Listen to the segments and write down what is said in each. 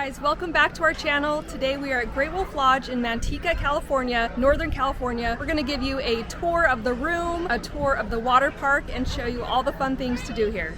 guys, welcome back to our channel. Today we are at Great Wolf Lodge in Manteca, California, Northern California. We're gonna give you a tour of the room, a tour of the water park, and show you all the fun things to do here.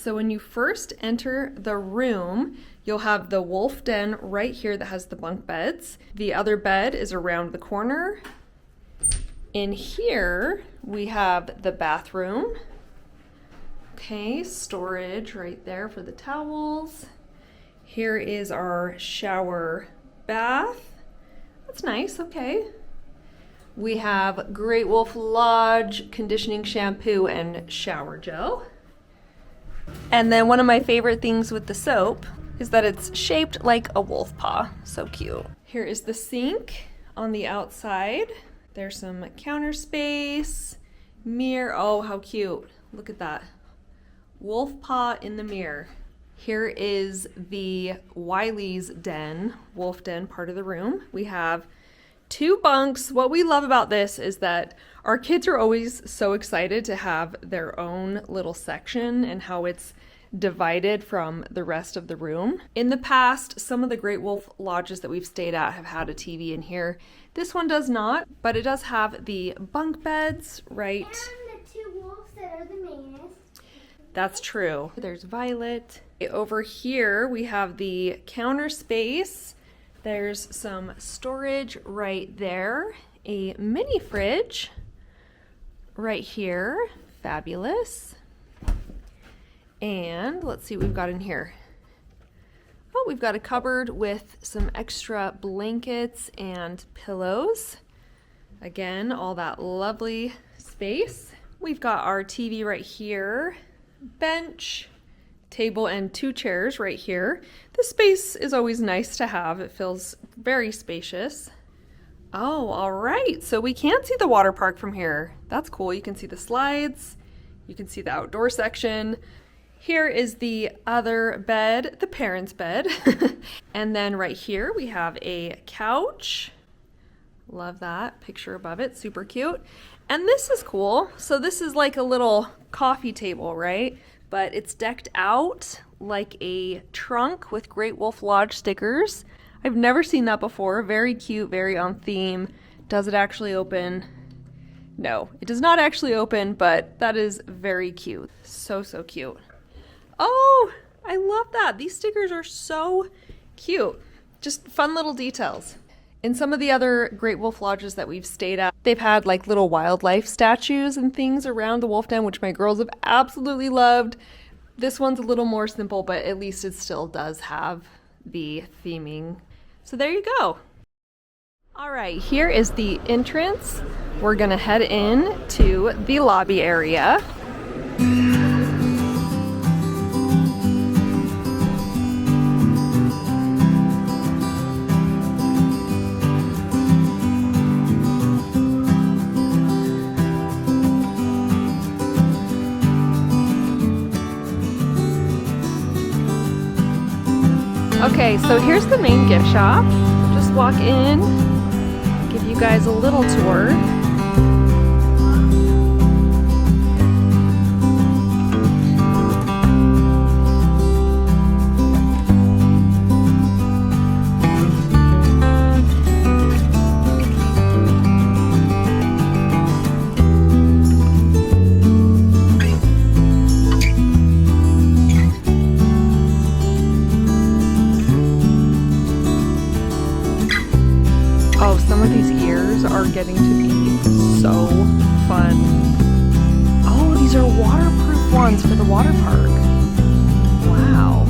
so when you first enter the room, you'll have the wolf den right here that has the bunk beds. The other bed is around the corner. In here, we have the bathroom. Okay, storage right there for the towels. Here is our shower bath. That's nice, okay. We have Great Wolf Lodge conditioning shampoo and shower gel. And then one of my favorite things with the soap is that it's shaped like a wolf paw. So cute. Here is the sink on the outside. There's some counter space, mirror. Oh, how cute. Look at that. Wolf paw in the mirror. Here is the Wiley's den, wolf den part of the room. We have 2 bunks. What we love about this is that our kids are always so excited to have their own little section and how it's divided from the rest of the room. In the past, some of the Great Wolf lodges that we've stayed at have had a TV in here. This one does not, but it does have the bunk beds, right? And the 2 wolves that are the meanest. That's true. There's Violet. Over here, we have the counter space. There's some storage right there. A mini fridge right here. Fabulous. And let's see what we've got in here. Oh, we've got a cupboard with some extra blankets and pillows. Again, all that lovely space. We've got our TV right here. Bench, table, and 2 chairs right here. This space is always nice to have. It feels very spacious. Oh, all right. So we can see the water park from here. That's cool. You can see the slides. You can see the outdoor section. Here is the other bed, the parents' bed. And then right here we have a couch. Love that picture above it. Super cute. And this is cool. So this is like a little coffee table, right? But it's decked out like a trunk with Great Wolf Lodge stickers. I've never seen that before. Very cute, very on theme. Does it actually open? No, it does not actually open, but that is very cute. So, so cute. Oh, I love that. These stickers are so cute. Just fun little details. In some of the other Great Wolf Lodges that we've stayed at, they've had like little wildlife statues and things around the wolf den, which my girls have absolutely loved. This one's a little more simple, but at least it still does have the theming. So there you go. All right, here is the entrance. We're gonna head in to the lobby area. Okay, so here's the main gift shop. Just walk in, give you guys a little tour. Are getting to be so fun. Oh, these are waterproof ones for the water park. Wow.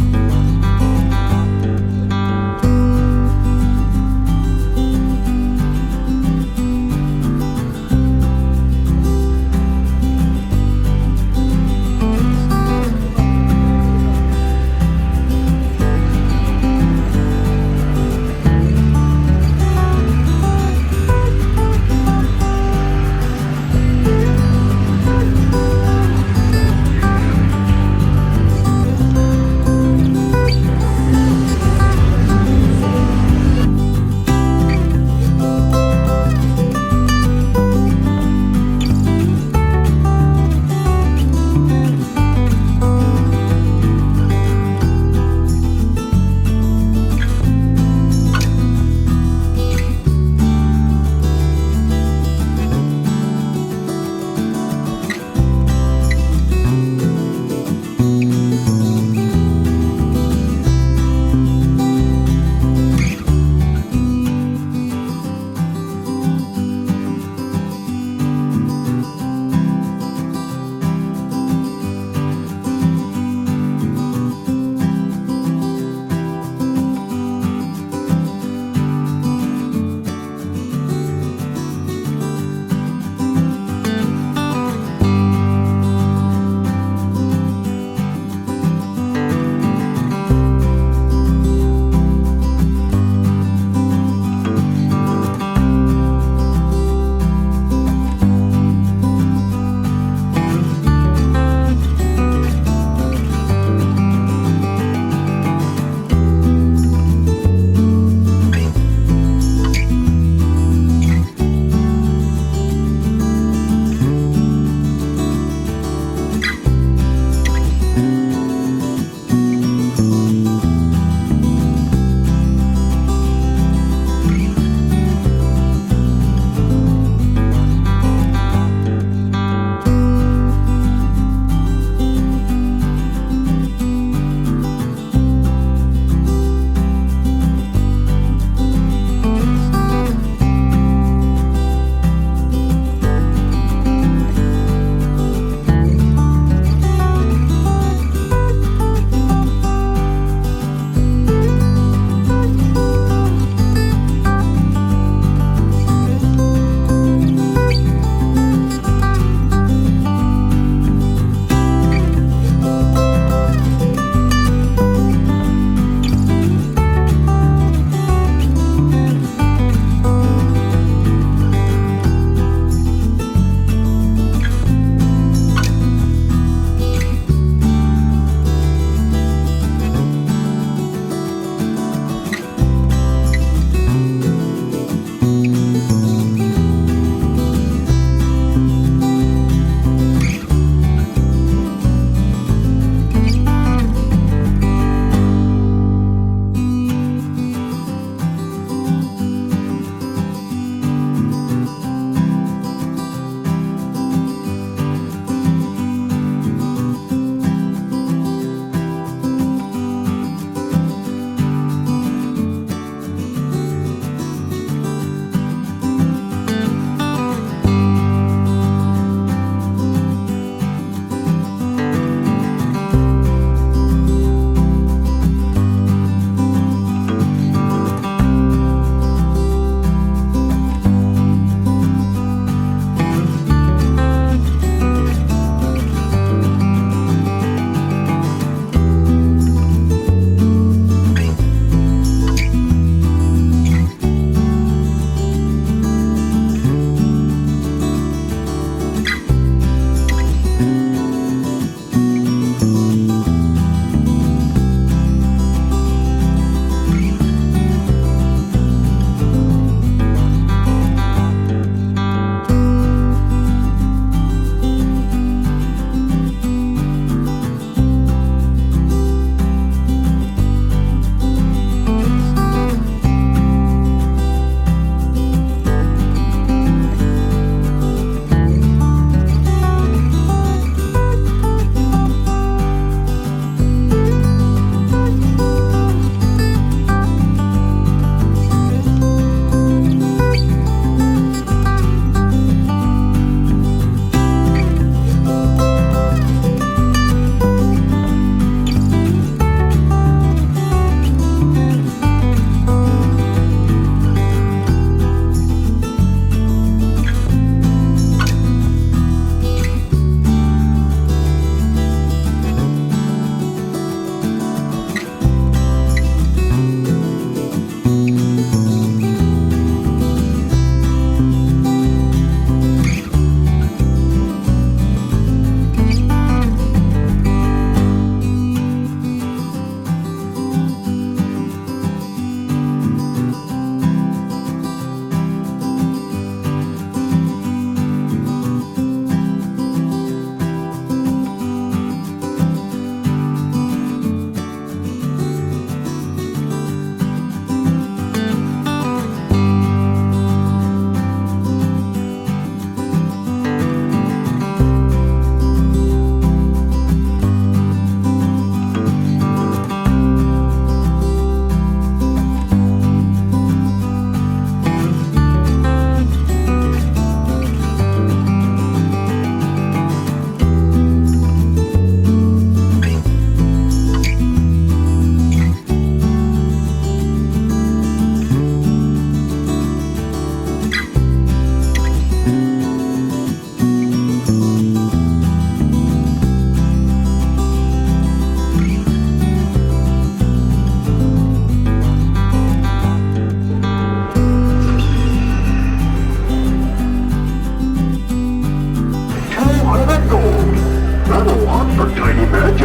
for tiny magi.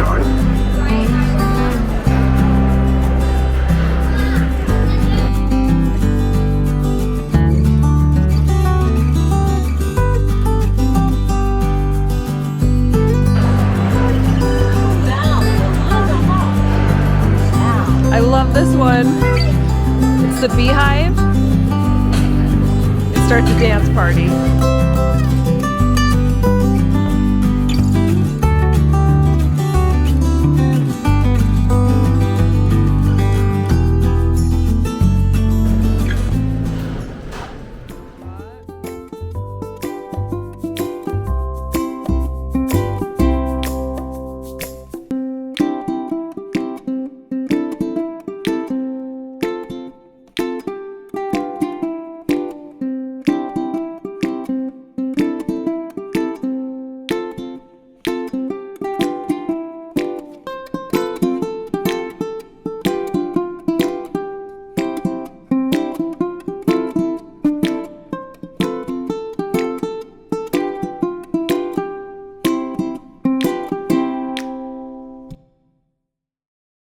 I love this one. It's the beehive. It starts a dance party.